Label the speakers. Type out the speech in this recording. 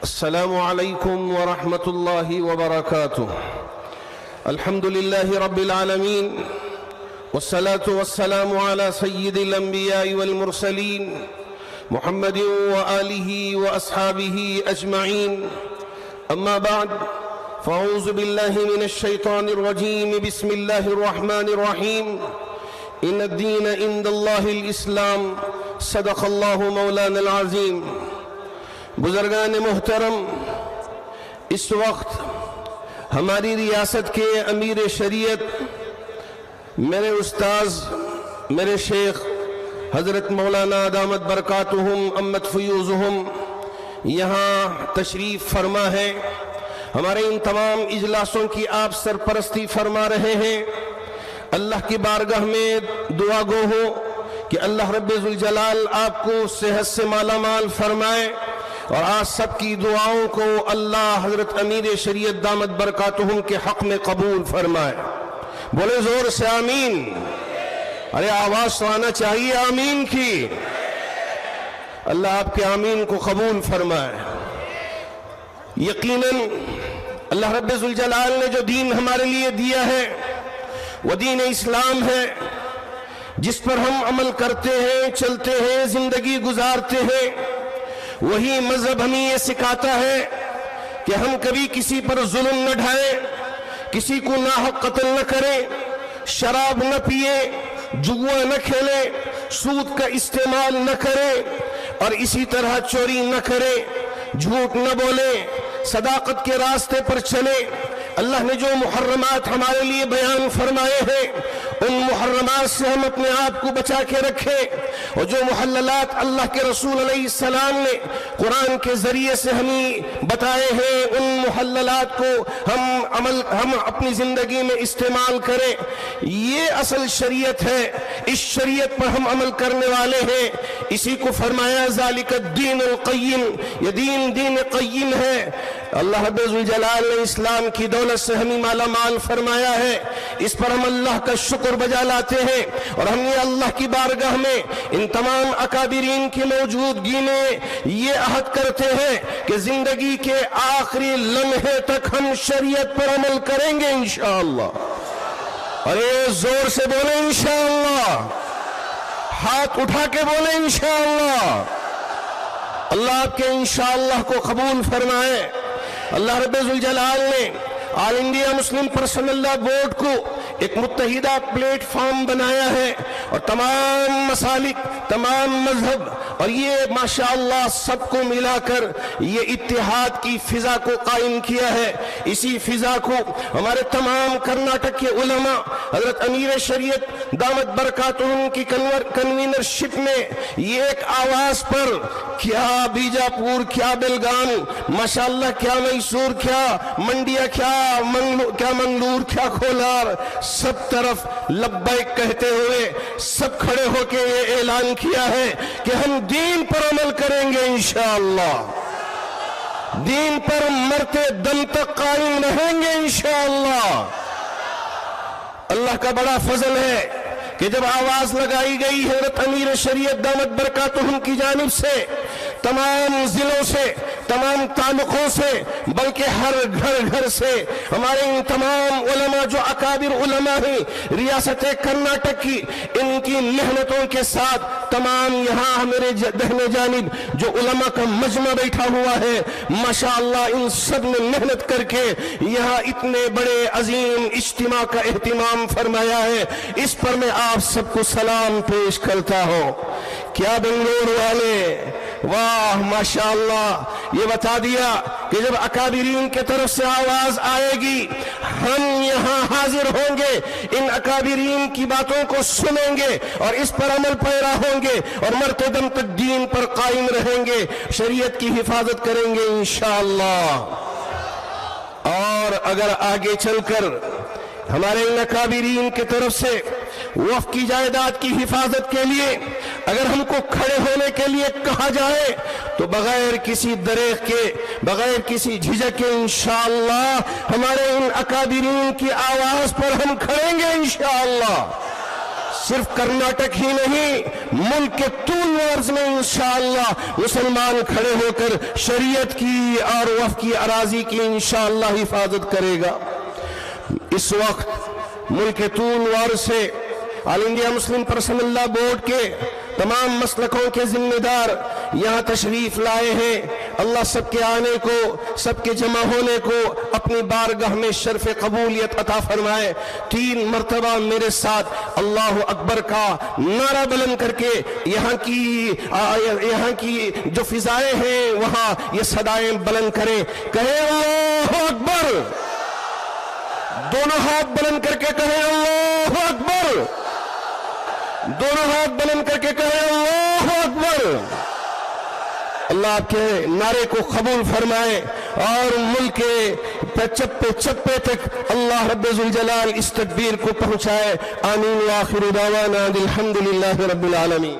Speaker 1: السلام عليكم ورحمة الله وبركاته. الحمد لله رب العالمين، والصلاة والسلام على سيد الأنبياء والمرسلين محمد وآله وأصحابه أجمعين. أما بعد، فأعوذ بالله من الشيطان الرجيم. بسم الله الرحمن الرحيم. إن الدين عند الله الإسلام. صدق الله مولانا العظيم. بزرگان محترم، اس وقت ہماری ریاست کے امیر شریعت میرے استاذ، میرے شیخ حضرت مولانا دامت برکاتہم امت فیوزہم یہاں تشریف فرما ہے. ہمارے ان تمام اجلاسوں کی آپ سرپرستی فرما رہے ہیں. اللہ کی بارگاہ میں دعا گو ہو کہ اللہ رب ذوالجلال آپ کو صحت سے مالا مال فرمائے، اور آج سب کی دعاؤں کو اللہ حضرت امیر شریعت دامت برکاتہم کے حق میں قبول فرمائے. بولے زور سے آمین. ارے آواز تو آنا چاہیے آمین کی. اللہ آپ کے آمین کو قبول فرمائے. یقیناً اللہ رب ذوالجلال نے جو دین ہمارے لیے دیا ہے وہ دین اسلام ہے، جس پر ہم عمل کرتے ہیں، چلتے ہیں، زندگی گزارتے ہیں. وہی مذہب ہمیں یہ سکھاتا ہے کہ ہم کبھی کسی پر ظلم نہ ڈھائیں، کسی کو ناحق قتل نہ کریں، شراب نہ پیے، جوا نہ کھیلے، سود کا استعمال نہ کریں، اور اسی طرح چوری نہ کریں، جھوٹ نہ بولیں، صداقت کے راستے پر چلیں. اللہ نے جو محرمات ہمارے لیے بیان فرمائے ہیں ان محرمات سے ہم اپنے آپ کو بچا کے رکھیں، اور جو محللات اللہ کے رسول علیہ السلام نے قرآن کے ذریعے سے ہمیں بتائے ہیں ان محللات کو ہم اپنی زندگی میں استعمال کریں. یہ اصل شریعت ہے، اس شریعت پر ہم عمل کرنے والے ہیں. اسی کو فرمایا ذالک الدین القیم، یہ دین قیم ہے. اللہ رب ذوالجلال نے اسلام کی دولت سے ہمیں مالا مال فرمایا ہے. اس پر ہم اللہ کا شکر بجا لاتے ہیں، اور ہم یہ اللہ کی بارگاہ میں ان تمام اکابرین کی موجودگی میں یہ عہد کرتے ہیں کہ زندگی کے آخری لمحے تک ہم شریعت پر عمل کریں گے انشاءاللہ. ارے زور سے بولیں انشاءاللہ، ہاتھ اٹھا کے بولیں انشاءاللہ. اللہ آپ کے انشاءاللہ کو قبول فرمائے. اللہ رب ذوالجلال نے آل انڈیا مسلم پرسنل لا بورڈ کو ایک متحدہ پلیٹ فارم بنایا ہے، اور تمام مسالک، تمام مذہب، اور یہ ماشاءاللہ سب کو ملا کر یہ اتحاد کی فضا کو قائم کیا ہے. اسی فضا کو ہمارے تمام کرناٹک کے علماء حضرت امیر شریعت دامت برکاتہم کی کنوینرشپ میں یہ ایک آواز پر، کیا بیجاپور، کیا بیلگام، ماشاءاللہ کیا میسور، کیا منڈیا، کیا منگلور، کیا کھولار، سب طرف لبیک کہتے ہوئے سب کھڑے ہو کے یہ اعلان کیا ہے کہ ہم دین پر عمل کریں گے انشاءاللہ، دین پر مرتے دم تک قائم رہیں گے انشاءاللہ. اللہ کا بڑا فضل ہے کہ جب آواز لگائی گئی حضرت امیر شریعت دامت برکاتہم کی جانب سے تمام ضلعوں سے، تمام تعلقوں سے، بلکہ ہر گھر سے ہمارے ان تمام علماء جو اکابر علماء ہیں ریاست کرناٹک کی، ان کی محنتوں کے ساتھ تمام یہاں میرے دہنے جانب جو علماء کا مجمع بیٹھا ہوا ہے، ماشاءاللہ ان سب نے محنت کر کے یہاں اتنے بڑے عظیم اجتماع کا اہتمام فرمایا ہے. اس پر میں آپ سب کو سلام پیش کرتا ہوں. کیا بنگلور والے، واہ ماشاءاللہ، یہ بتا دیا کہ جب اکابرین کے طرف سے آواز آئے گی ہم یہاں حاضر ہوں گے، ان اکابرین کی باتوں کو سنیں گے اور اس پر عمل پیرا ہوں گے، اور مرتے دم تک دین پر قائم رہیں گے، شریعت کی حفاظت کریں گے انشاءاللہ. اور اگر آگے چل کر ہمارے ان اکابرین کی طرف سے وقف کی جائیداد کی حفاظت کے لیے اگر ہم کو کھڑے ہونے کے لیے کہا جائے تو بغیر کسی دریغ کے، بغیر کسی جھجک کے انشاءاللہ ہمارے ان اکابرین کی آواز پر ہم کھڑیں گے انشاءاللہ. صرف کرناٹک ہی نہیں، ملک کے طول و عرض میں انشاءاللہ مسلمان کھڑے ہو کر شریعت کی اور وقف کی اراضی کی انشاءاللہ حفاظت کرے گا۔ اس وقت ملک کے طول و عرض سے آل انڈیا مسلم پرسنل لا بورڈ کے تمام مسلکوں کے ذمہ دار یہاں تشریف لائے ہیں۔ اللہ سب کے آنے کو، سب کے جمع ہونے کو اپنی بارگاہ میں شرف قبولیت عطا فرمائے۔ 3 مرتبہ میرے ساتھ اللہ اکبر کا نعرہ بلند کر کے یہاں کی جو فضائیں ہیں وہاں یہ صدائیں بلند کریں، کہیں اللہ اکبر، دونوں ہاتھ بلند کر کے کہیں اللہ اکبر، دونوں ہاتھ بلند کر کے کہیں اللہ اکبر۔ اللہ آپ کے نعرے کو قبول فرمائے اور ملک کے چپے چپے تک اللہ رب ذوالجلال اس تکبیر کو پہنچائے۔ آمین وآخر دعوانا الحمدللہ رب العالمین۔